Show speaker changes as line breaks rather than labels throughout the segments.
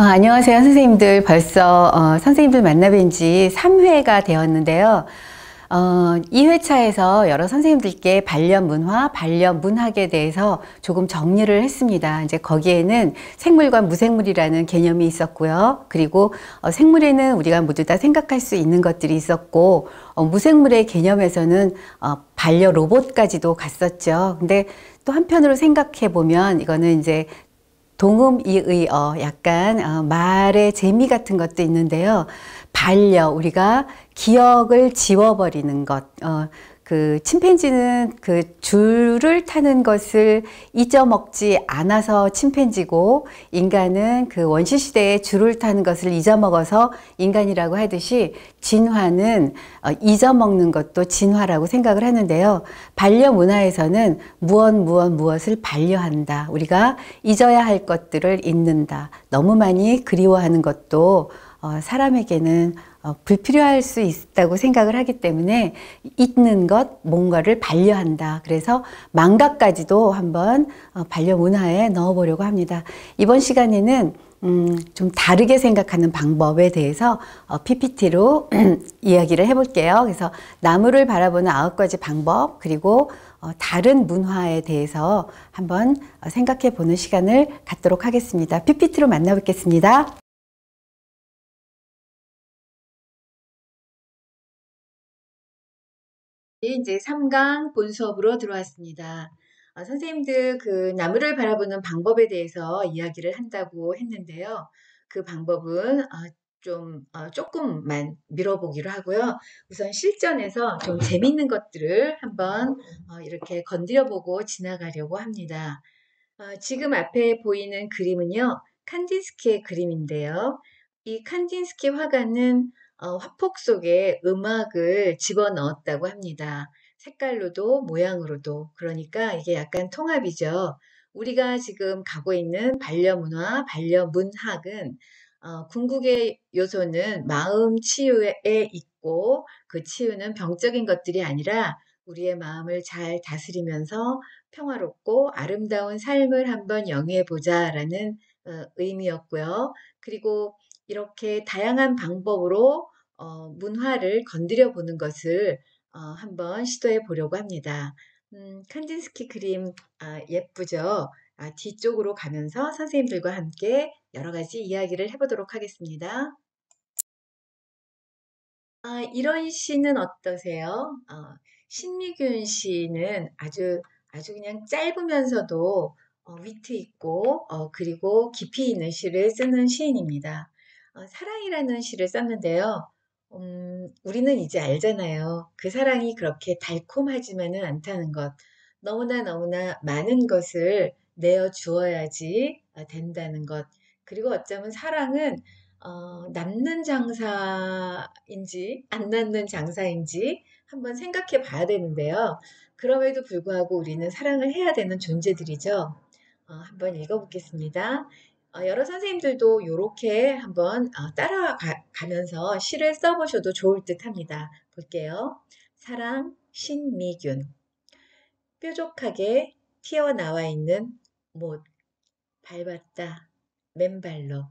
안녕하세요, 선생님들. 벌써 선생님들 만나뵌 지 3회가 되었는데요. 2회차에서 여러 선생님들께 반려문화, 반려문학에 대해서 조금 정리를 했습니다. 이제 거기에는 생물과 무생물이라는 개념이 있었고요. 그리고 생물에는 우리가 모두 다 생각할 수 있는 것들이 있었고, 무생물의 개념에서는 반려 로봇까지도 갔었죠. 근데 또 한편으로 생각해 보면 이거는 이제 동음이의어, 약간 말의 재미 같은 것도 있는데요. 반려, 우리가 기억을 지워버리는 것. 그 침팬지는 그 줄을 타는 것을 잊어먹지 않아서 침팬지고, 인간은 그 원시시대에 줄을 타는 것을 잊어먹어서 인간이라고 하듯이, 진화는 잊어먹는 것도 진화라고 생각을 하는데요. 반려 문화에서는 무엇을 반려한다. 우리가 잊어야 할 것들을 잊는다. 너무 많이 그리워하는 것도 사람에게는 불필요할 수 있다고 생각을 하기 때문에 잊는 것, 뭔가를 반려한다. 그래서 망가까지도 한번 반려 문화에 넣어보려고 합니다. 이번 시간에는 좀 다르게 생각하는 방법에 대해서 PPT로 이야기를 해볼게요. 그래서 나무를 바라보는 9가지 방법, 그리고 다른 문화에 대해서 한번 생각해 보는 시간을 갖도록 하겠습니다. PPT로 만나뵙겠습니다. 이제 3강 본 수업으로 들어왔습니다. 선생님들 그 나무를 바라보는 방법에 대해서 이야기를 한다고 했는데요. 그 방법은 조금만 밀어보기로 하고요. 우선 실전에서 좀 재밌는 것들을 한번 이렇게 건드려보고 지나가려고 합니다. 지금 앞에 보이는 그림은요, 칸딘스키의 그림인데요. 이 칸딘스키 화가는 화폭 속에 음악을 집어넣었다고 합니다. 색깔로도 모양으로도. 그러니까 이게 약간 통합이죠. 우리가 지금 가고 있는 반려문화, 반려문학은 궁극의 요소는 마음 치유에 있고, 그 치유는 병적인 것들이 아니라 우리의 마음을 잘 다스리면서 평화롭고 아름다운 삶을 한번 영위해 보자라는 의미였고요. 그리고 이렇게 다양한 방법으로 문화를 건드려 보는 것을 한번 시도해 보려고 합니다. 칸딘스키 그림 예쁘죠? 뒤쪽으로 가면서 선생님들과 함께 여러 가지 이야기를 해보도록 하겠습니다. 이런 시는 어떠세요? 신미균 시는 아주 그냥 짧으면서도 위트 있고 그리고 깊이 있는 시를 쓰는 시인입니다. 사랑이라는 시를 썼는데요. 우리는 이제 알잖아요. 그 사랑이 그렇게 달콤하지만은 않다는 것. 너무나 많은 것을 내어 주어야지 된다는 것. 그리고 어쩌면 사랑은 남는 장사인지 안 남는 장사인지 한번 생각해 봐야 되는데요. 그럼에도 불구하고 우리는 사랑을 해야 되는 존재들이죠. 한번 읽어보겠습니다. 여러 선생님들도 이렇게 한번 따라가면서 시를 써보셔도 좋을 듯 합니다. 볼게요. 사랑, 신미균. 뾰족하게 튀어나와 있는 못, 밟았다, 맨발로.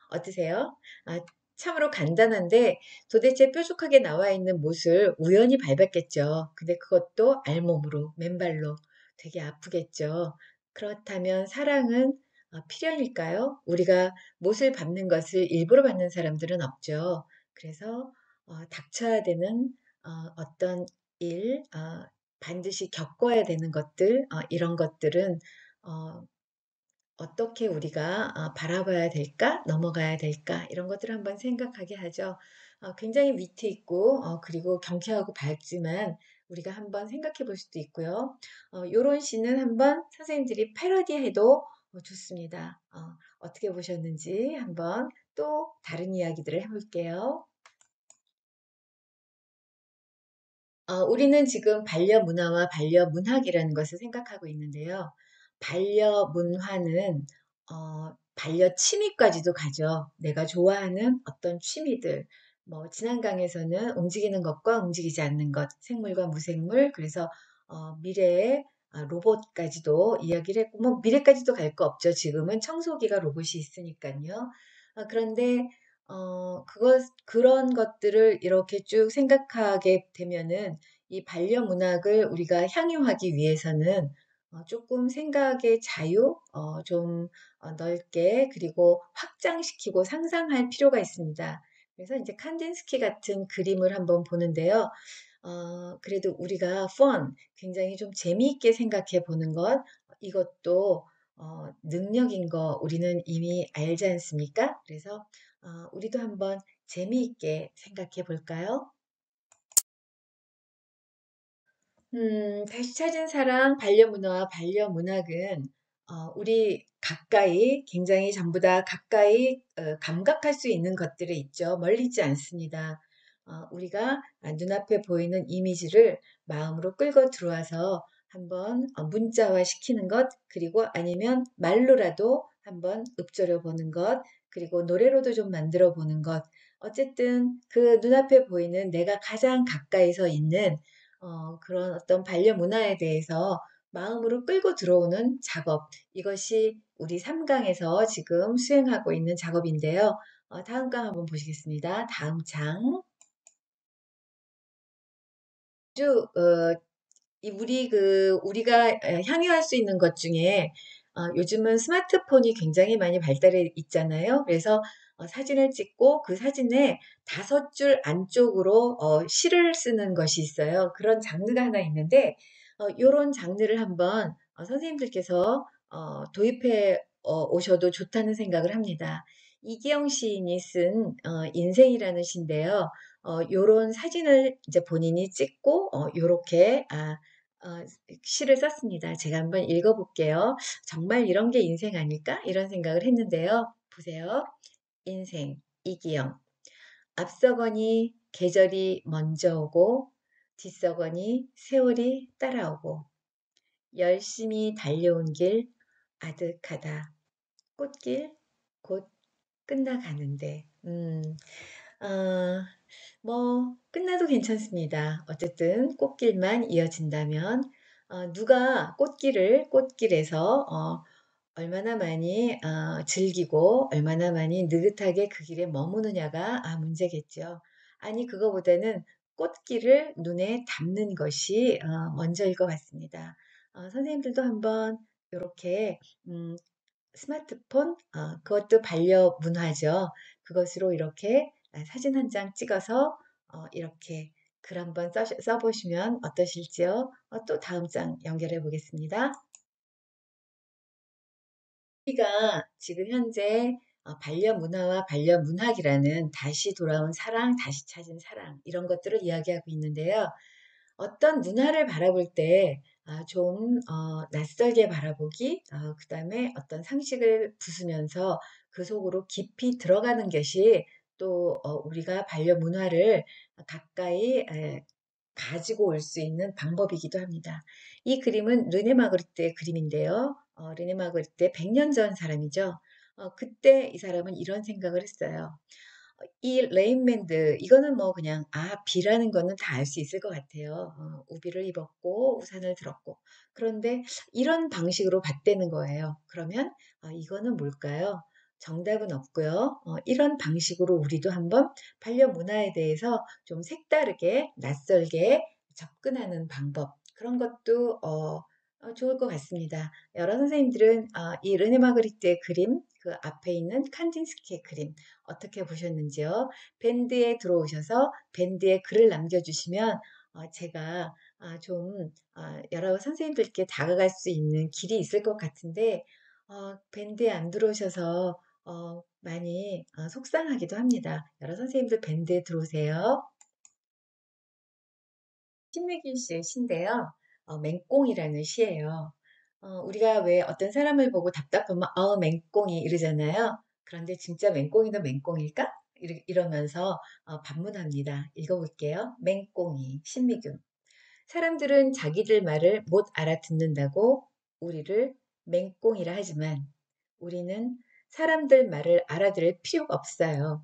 어떠세요? 아, 참으로 간단한데 도대체 뾰족하게 나와 있는 못을 우연히 밟았겠죠. 근데 그것도 알몸으로, 맨발로 되게 아프겠죠. 그렇다면 사랑은 필연일까요? 우리가 못을 밟는 것을 일부러 밟는 사람들은 없죠. 그래서 닥쳐야 되는 어떤 일, 반드시 겪어야 되는 것들, 이런 것들은 어, 어떻게 우리가 바라봐야 될까? 넘어가야 될까? 이런 것들을 한번 생각하게 하죠. 굉장히 위트 있고 그리고 경쾌하고 밝지만 우리가 한번 생각해 볼 수도 있고요. 요런 시는 한번 선생님들이 패러디해도 좋습니다. 어떻게 보셨는지 한번 또 다른 이야기들을 해볼게요. 우리는 지금 반려문화와 반려문학이라는 것을 생각하고 있는데요. 반려문화는 반려취미까지도 가죠. 내가 좋아하는 어떤 취미들. 뭐 지난 강에서는 움직이는 것과 움직이지 않는 것, 생물과 무생물, 그래서 미래의 로봇까지도 이야기를 했고, 뭐 미래까지도 갈 거 없죠. 지금은 청소기가 로봇이 있으니까요.
그런데 그런 것들을 이렇게 쭉 생각하게 되면은 이 반려문학을 우리가 향유하기 위해서는 조금 생각의 자유, 좀 넓게 그리고 확장시키고 상상할 필요가 있습니다. 그래서 이제 칸딘스키 같은 그림을 한번 보는데요. 그래도 우리가 굉장히 좀 재미있게 생각해 보는 것, 이것도 능력인 거 우리는 이미 알지 않습니까? 그래서 우리도 한번 재미있게 생각해 볼까요? 다시 찾은 사랑, 반려문화와 반려문학은 우리 가까이, 굉장히 전부 다 가까이 감각할 수 있는 것들이 있죠. 멀리 있지 않습니다. 우리가 눈앞에 보이는 이미지를 마음으로 끌고 들어와서 한번 문자화 시키는 것, 그리고 아니면 말로라도 한번 읊조려 보는 것, 그리고 노래로도 좀 만들어 보는 것. 어쨌든 그 눈앞에 보이는 내가 가장 가까이서 있는 그런 어떤 반려 문화에 대해서 마음으로 끌고 들어오는 작업. 이것이 우리 3강에서 지금 수행하고 있는 작업인데요. 다음 강 한번 보시겠습니다. 다음 장. 아주 우리가 향유할 수 있는 것 중에 요즘은 스마트폰이 굉장히 많이 발달해 있잖아요. 그래서 사진을 찍고 그 사진에 5줄 안쪽으로 시를 쓰는 것이 있어요. 그런 장르가 하나 있는데 요런 장르를 한번 선생님들께서 도입해 오셔도 좋다는 생각을 합니다. 이기영 시인이 쓴 인생이라는 시인데요. 요런 사진을 이제 본인이 찍고 요렇게 시를 썼습니다. 제가 한번 읽어볼게요. 정말 이런 게 인생 아닐까? 이런 생각을 했는데요. 보세요. 인생, 이기영. 앞서거니 계절이 먼저 오고 뒤서거니 세월이 따라오고 열심히 달려온 길 아득하다. 꽃길 곧 끝나가는데. 어, 뭐 끝나도 괜찮습니다. 어쨌든 꽃길만 이어진다면 누가 꽃길에서 얼마나 많이 즐기고 얼마나 많이 느긋하게 그 길에 머무느냐가 문제겠죠. 아니 그거보다는 꽃길을 눈에 담는 것이 먼저일 것 같습니다. 선생님들도 한번 이렇게 스마트폰, 그것도 반려문화죠. 그것으로 이렇게 사진 한 장 찍어서 이렇게 글 한번 써보시면 어떠실지요? 또 다음 장 연결해 보겠습니다. 우리가 지금 현재 반려문화와 반려문학이라는 다시 돌아온 사랑, 다시 찾은 사랑 이런 것들을 이야기하고 있는데요. 어떤 문화를 바라볼 때 좀 낯설게 바라보기, 그다음에 어떤 상식을 부수면서 그 속으로 깊이 들어가는 것이 또 우리가 반려 문화를 가까이 가지고 올 수 있는 방법이기도 합니다. 이 그림은 르네 마그리트의 그림인데요. 르네 마그리트 100년 전 사람이죠. 그때 이 사람은 이런 생각을 했어요. 이 레인밴드 이거는 뭐 그냥 비라는 거는 다 알 수 있을 것 같아요. 우비를 입었고 우산을 들었고 그런데 이런 방식으로 봤다는 거예요. 그러면 이거는 뭘까요? 정답은 없고요. 이런 방식으로 우리도 한번 반려 문화에 대해서 좀 색다르게 낯설게 접근하는 방법 그런 것도 좋을 것 같습니다. 여러 선생님들은 이 르네 마그리트의 그림 그 앞에 있는 칸딘스키의 그림 어떻게 보셨는지요? 밴드에 들어오셔서 밴드에 글을 남겨주시면 제가 좀 여러 선생님들께 다가갈 수 있는 길이 있을 것 같은데 밴드에 안 들어오셔서 많이 속상하기도 합니다. 여러 선생님들 밴드에 들어오세요. 신미길 씨의 시인데요. 맹꽁이라는 시예요. 우리가 왜 어떤 사람을 보고 답답하면 맹꽁이 이러잖아요. 그런데 진짜 맹꽁이도 맹꽁일까? 이러면서 반문합니다. 읽어볼게요. 맹꽁이 신미균. 사람들은 자기들 말을 못 알아듣는다고 우리를 맹꽁이라 하지만 우리는 사람들 말을 알아들을 필요가 없어요.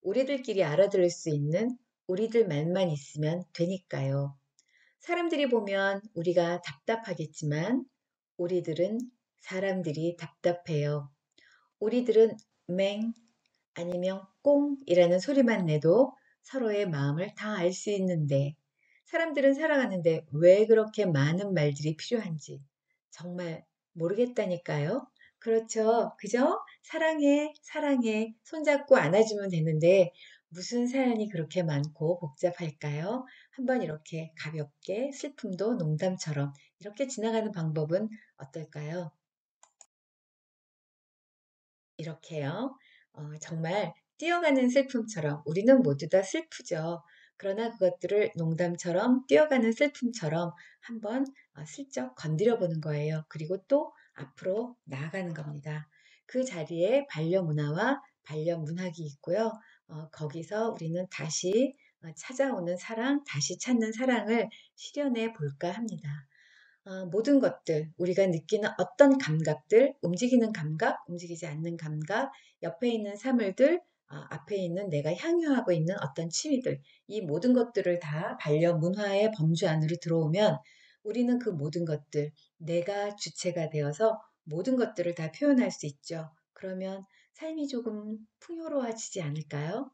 우리들끼리 알아들을 수 있는 우리들 말만 있으면 되니까요. 사람들이 보면 우리가 답답하겠지만 우리들은 사람들이 답답해요. 우리들은 맹, 아니면 꽁이라는 소리만 내도 서로의 마음을 다 알 수 있는데 사람들은 살아가는데 왜 그렇게 많은 말들이 필요한지 정말 모르겠다니까요. 그렇죠. 그죠? 사랑해, 사랑해, 손잡고 안아주면 되는데 무슨 사연이 그렇게 많고 복잡할까요? 한번 이렇게 가볍게 슬픔도 농담처럼 이렇게 지나가는 방법은 어떨까요? 이렇게요. 정말 뛰어가는 슬픔처럼 우리는 모두 다 슬프죠. 그러나 그것들을 농담처럼 뛰어가는 슬픔처럼 한번 슬쩍 건드려 보는 거예요. 그리고 또 앞으로 나아가는 겁니다. 그 자리에 반려문화와 반려문학이 있고요. 거기서 우리는 다시 찾아오는 사랑, 다시 찾는 사랑을 실현해 볼까 합니다. 모든 것들, 우리가 느끼는 어떤 감각들, 움직이는 감각, 움직이지 않는 감각, 옆에 있는 사물들, 앞에 있는 내가 향유하고 있는 어떤 취미들, 이 모든 것들을 다 반려 문화의 범주 안으로 들어오면 우리는 그 모든 것들, 내가 주체가 되어서 모든 것들을 다 표현할 수 있죠. 그러면 삶이 조금 풍요로워지지 않을까요?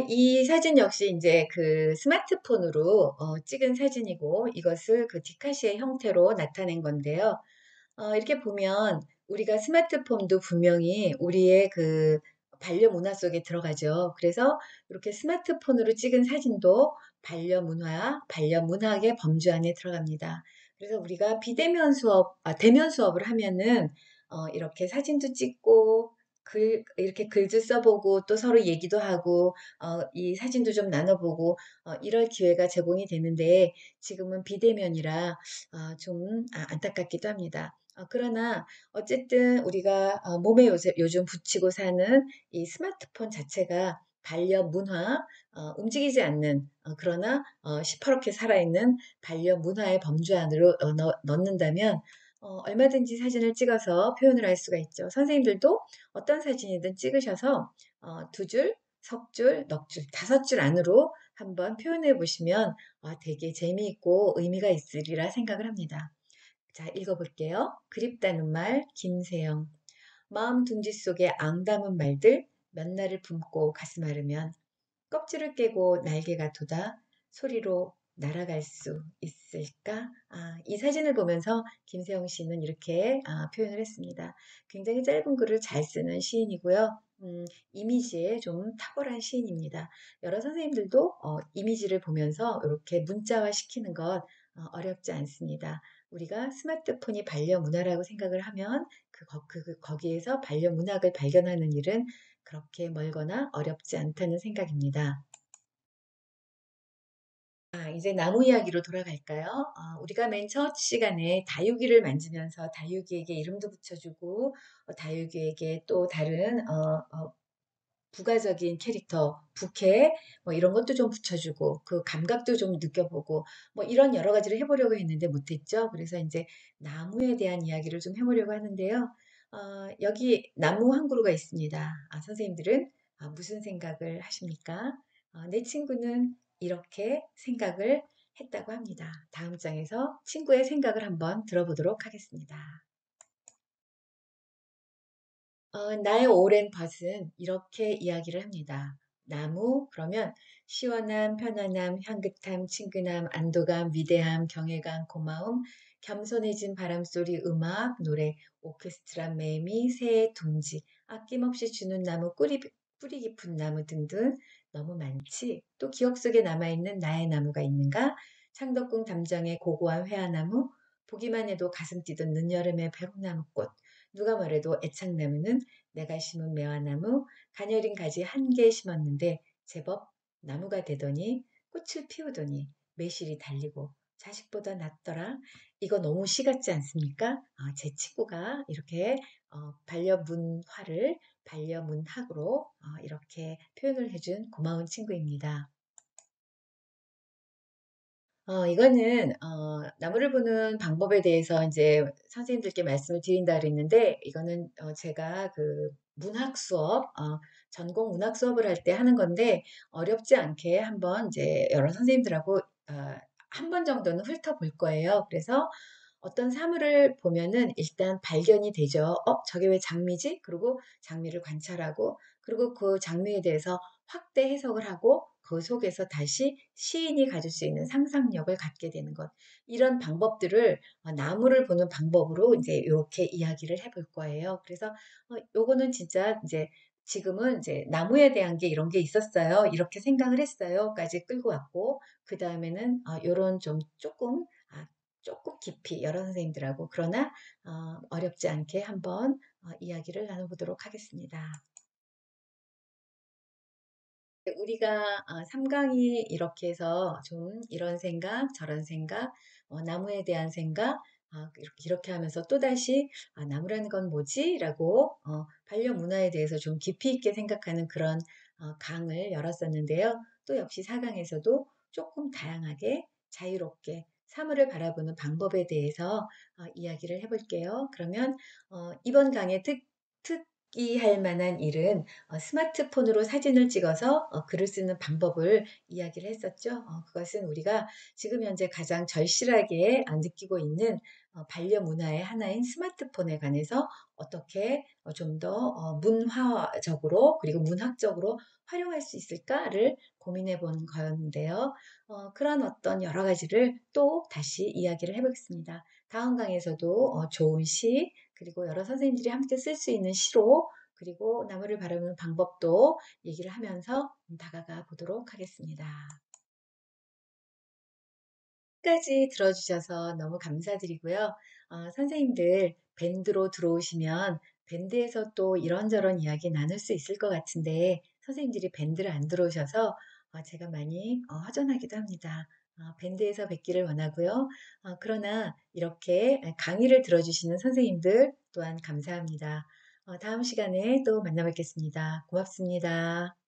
이 사진 역시 이제 그 스마트폰으로 찍은 사진이고 이것을 그 디카시의 형태로 나타낸 건데요. 이렇게 보면 우리가 스마트폰도 분명히 우리의 그 반려 문화 속에 들어가죠. 그래서 이렇게 스마트폰으로 찍은 사진도 반려 문화, 반려 문학의 범주 안에 들어갑니다. 그래서 우리가 비대면 수업, 대면 수업을 하면은 이렇게 사진도 찍고 이렇게 글도 써보고 또 서로 얘기도 하고 이 사진도 좀 나눠보고 이럴 기회가 제공이 되는데 지금은 비대면이라 좀 안타깝기도 합니다. 그러나 어쨌든 우리가 몸에 요즘 붙이고 사는 이 스마트폰 자체가 반려 문화, 움직이지 않는 그러나 시퍼렇게 살아있는 반려 문화의 범주 안으로 넣는다면 얼마든지 사진을 찍어서 표현을 할 수가 있죠. 선생님들도 어떤 사진이든 찍으셔서 두 줄, 석 줄, 넉 줄, 다섯 줄 안으로 한번 표현해 보시면 되게 재미있고 의미가 있으리라 생각을 합니다. 자, 읽어볼게요. 그립다는 말, 김세영. 마음 둥지 속에 앙 담은 말들, 몇 날을 품고 가슴 앓으면 껍질을 깨고 날개가 돋아 소리로 날아갈 수 있을까? 이 사진을 보면서 김세영 씨는 이렇게 표현을 했습니다. 굉장히 짧은 글을 잘 쓰는 시인이고요. 이미지에 좀 탁월한 시인입니다. 여러 선생님들도 이미지를 보면서 이렇게 문자화 시키는 것 어렵지 않습니다. 우리가 스마트폰이 반려문화라고 생각을 하면 거기에서 반려문학을 발견하는 일은 그렇게 멀거나 어렵지 않다는 생각입니다. 이제 나무 이야기로 돌아갈까요? 우리가 맨 첫 시간에 다육이를 만지면서 다육이에게 이름도 붙여주고 다육이에게 또 다른 부가적인 캐릭터, 부캐 뭐 이런 것도 좀 붙여주고 그 감각도 좀 느껴보고 뭐 이런 여러 가지를 해보려고 했는데 못했죠. 그래서 이제 나무에 대한 이야기를 좀 해보려고 하는데요. 여기 나무 한 그루가 있습니다. 선생님들은 무슨 생각을 하십니까? 내 친구는 이렇게 생각을 했다고 합니다. 다음 장에서 친구의 생각을 한번 들어보도록 하겠습니다. 나의 오랜 밭은 이렇게 이야기를 합니다. 나무, 그러면 시원함, 편안함, 향긋함, 친근함, 안도감, 위대함, 경외감, 고마움, 겸손해진 바람소리, 음악, 노래, 오케스트라, 매미, 새, 둥지, 아낌없이 주는 나무, 뿌리 깊은 나무 등등 너무 많지? 또 기억 속에 남아있는 나의 나무가 있는가? 창덕궁 담정의 고고한 회화나무, 보기만 해도 가슴 뛰던 늦여름의 벼룩나무꽃, 누가 뭐래도 애착나무는 내가 심은 매화나무, 가녀린 가지 한 개 심었는데 제법 나무가 되더니 꽃을 피우더니 매실이 달리고 자식보다 낫더라. 이거 너무 시 같지 않습니까? 제 친구가 이렇게 반려문화를 반려문학으로 이렇게 표현을 해준 고마운 친구입니다. 이거는 나무를 보는 방법에 대해서 이제 선생님들께 말씀을 드린다 그랬는데 이거는 제가 그 문학 수업 전공 문학 수업을 할 때 하는 건데 어렵지 않게 한번 이제 여러 선생님들하고 한 번 정도는 훑어볼 거예요. 그래서 어떤 사물을 보면은 일단 발견이 되죠. 저게 왜 장미지? 그리고 장미를 관찰하고, 그리고 그 장미에 대해서 확대 해석을 하고, 그 속에서 다시 시인이 가질 수 있는 상상력을 갖게 되는 것. 이런 방법들을 나무를 보는 방법으로 이제 이렇게 이야기를 해볼 거예요. 그래서 요거는 진짜 이제 지금은 이제 나무에 대한 게 이런 게 있었어요. 이렇게 생각을 했어요.까지 끌고 왔고, 그 다음에는 요런 좀 조금 깊이 여러 선생님들하고 그러나 어렵지 않게 한번 이야기를 나눠보도록 하겠습니다. 우리가 3강이 이렇게 해서 좀 이런 생각, 저런 생각, 나무에 대한 생각, 이렇게 하면서 또다시 나무라는 건 뭐지? 라고 반려문화에 대해서 좀 깊이 있게 생각하는 그런 강을 열었었는데요. 또 역시 4강에서도 조금 다양하게 자유롭게 사물을 바라보는 방법에 대해서 이야기를 해볼게요. 그러면 이번 강의 특기할 만한 일은 스마트폰으로 사진을 찍어서 글을 쓰는 방법을 이야기를 했었죠. 그것은 우리가 지금 현재 가장 절실하게 느끼고 있는 반려 문화의 하나인 스마트폰에 관해서 어떻게 좀 더 문화적으로 그리고 문학적으로 활용할 수 있을까를 고민해 본 거였는데요. 그런 어떤 여러 가지를 또 다시 이야기를 해보겠습니다. 다음 강에서도 좋은 시, 그리고 여러 선생님들이 함께 쓸 수 있는 시로 그리고 나무를 바라보는 방법도 얘기를 하면서 다가가 보도록 하겠습니다. 끝까지 들어주셔서 너무 감사드리고요. 선생님들 밴드로 들어오시면 밴드에서 또 이런저런 이야기 나눌 수 있을 것 같은데 선생님들이 밴드를 안 들어오셔서 제가 많이 허전하기도 합니다. 밴드에서 뵙기를 원하고요. 그러나 이렇게 강의를 들어주시는 선생님들 또한 감사합니다. 다음 시간에 또 만나 뵙겠습니다. 고맙습니다.